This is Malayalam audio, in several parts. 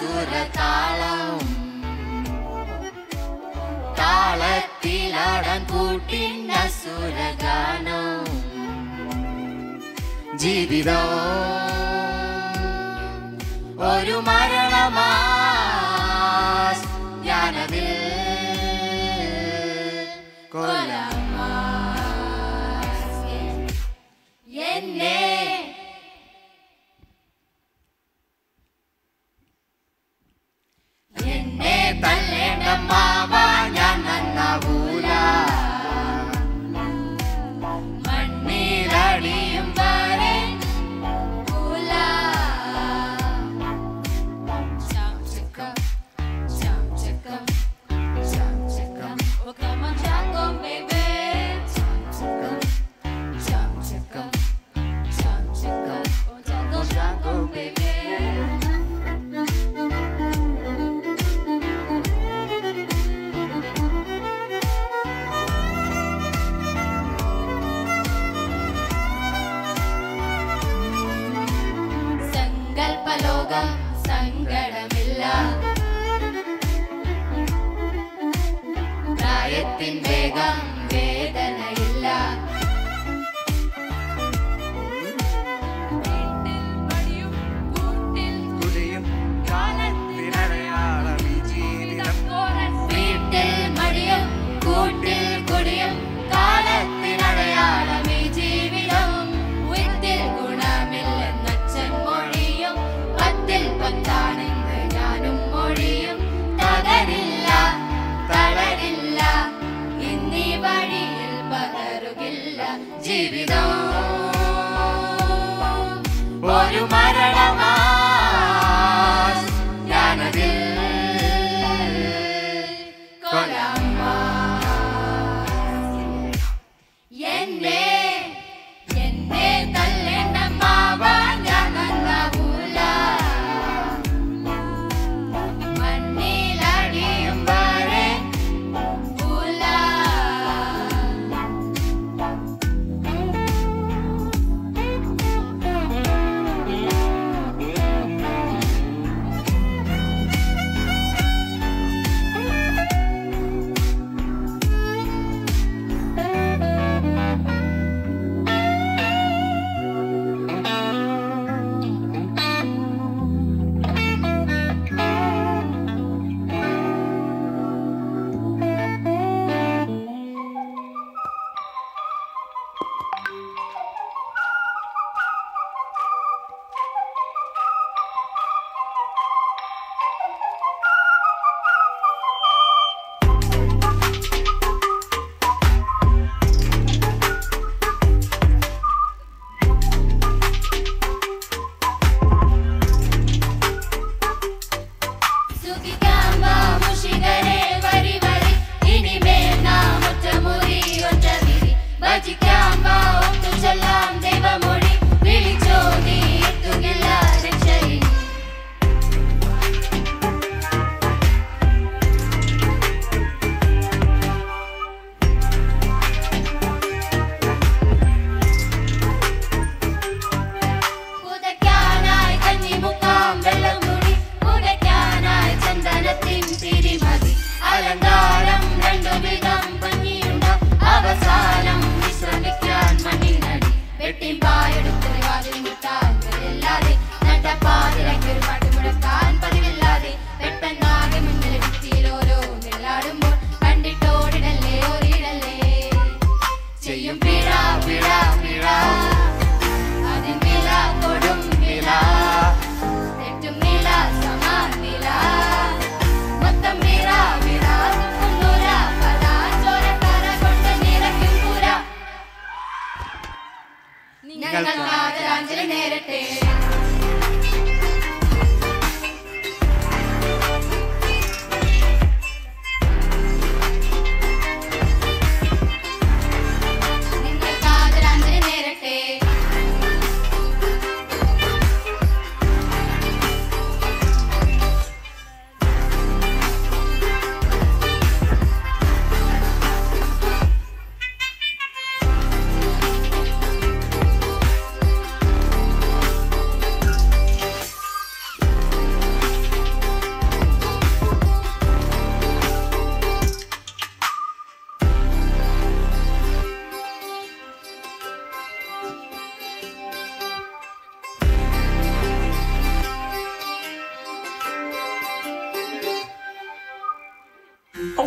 അസുരതാളം താളത്തിലാടാൻ കൂട്ടിൻ അസുരഗാനം ജീവിതം ഒരു മരണമാ ഞാനതിൽ കൊല്ലമാ എന്നെ തല്ലേണ്ട മാവ ഞാൻ നന്നാവൂല മണ്ണിലടിയും വരെ സങ്കൽപ്പലോകം സങ്കടമില്ല പ്രായത്തിൻ വേഗം വേദനയില്ല വീട്ടിൽ മടിയും കൂട്ടിൽ കുടിയും കാലത്തിനടയാളം ഈ ജീവിതം വിത്തിൽ ഗുണമില്ലെന്നച്ഛൻ മൊഴിയും പത്തിൽ പത്താണെന്ന് ഞാനും മൊഴിയും തകരില്ല തളരില്ല ഇന്നിവ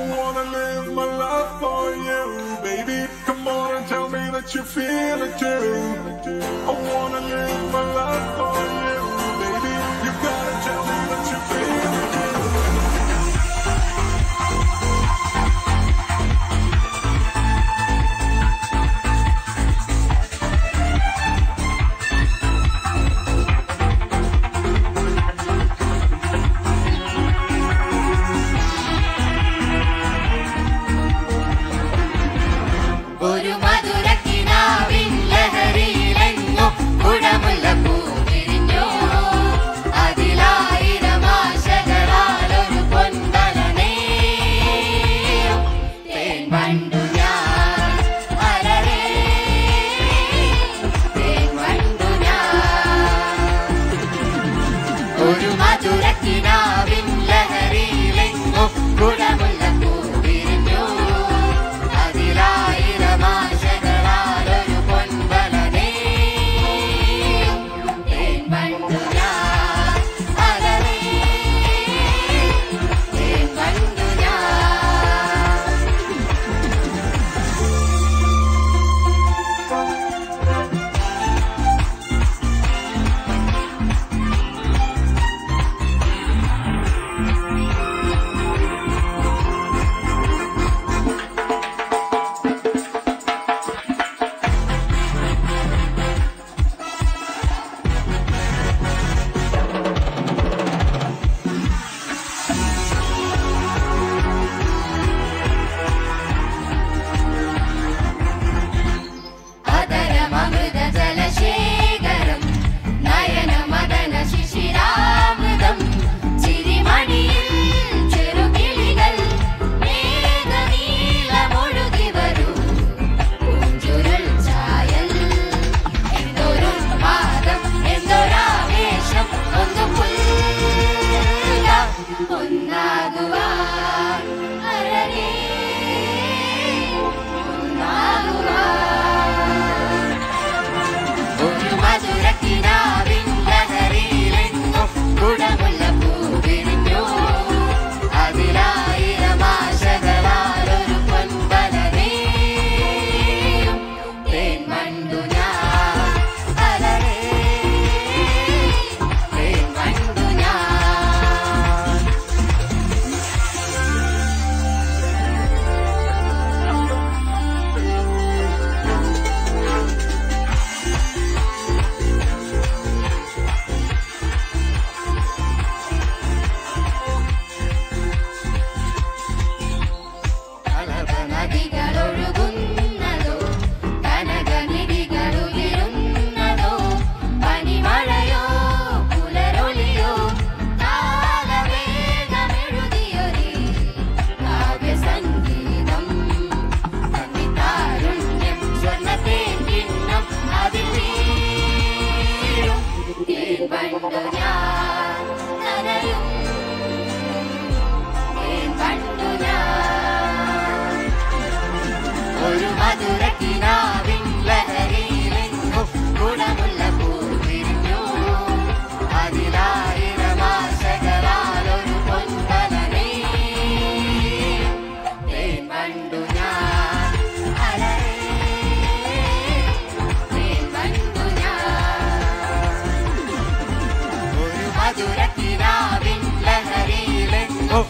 wanna live my life for you, baby. Come on and tell me that you feel it too. I wanna live my life for you, baby. You gotta tell me that you feel it too. ഒരു മധുരക്കിനാവിൻ ലഹരിയിലെങ്ങോ കുടമുള്ള പൂ വിരിഞ്ഞു. അതിലായിരം ആശകളാൽ ഒരു പൊൻവലനേ തേൻ വണ്ടു ഞാൻ അലരേ തേൻ വണ്ടു ഞാൻ. ഒരു മധുരക്കിനാവിൻ ലഹരിയിലെങ്ങോ കുടമുള്ള പൂ വിരിഞ്ഞു. അതിലായിരം ആശകളാലൊരു പൊൻവലനേ തേൻ വണ്ടു ഞാൻ അലരേ തേൻ വണ്ടു ഞാൻ. അമൃതജലശേഖരം നയനമദന ശിശിരാമൃതം ചിരിമണിയിൽ ചെറുകിളികൾ മേഘനീലമൊഴുകി വരൂ പൂഞ്ചുരുൾ ചായൽ. എന്തൊരുന്മാദം എന്തൊരാവേശം ഒന്നു പുൽകാം ഒന്നാകുവാൻ അരരേ ഒന്നാകുവാൻ. ഒരു മധുരക്കിനാവിൻ ലഹരിയിലെങ്ങോ കുടമുള്ള പൂ വിരിഞ്ഞു. അതിലായിരം ആശകളാലൊരു പൊൻവലനേ തേൻ വണ്ടു ഞാൻ അലരേ തേൻ വണ്ടു ഞാൻ. നദികളൊഴുകുന്നതോ കനകനിധികളുയരുന്നതോ പനിമഴയോ പുലരൊളിയോ കാലവേഗമെഴുതിയൊരു കാവ്യസംഗീതം. തന്നിത്താരുണ്യം സ്വർണ്ണത്തേൻ കിണ്ണം അതിൽ വീഴും തേൻ വണ്ടു ഞാൻ നനയും തേൻ വണ്ടു ഞാൻ. ഒരു മധുരക്കിനാവിൻ ലഹരിയിലെങ്ങോ കുടമുള്ള പൂ വിരിഞ്ഞു. അതിലായിരം ആശകളാലൊരു പൊൻവലനേ തേൻ വണ്ടു ഞാൻ അലരേ തേൻ വണ്ടു ഞാൻ. ഒരു മധുരക്കിനാവിൻ ലഹരിയിലെങ്ങോ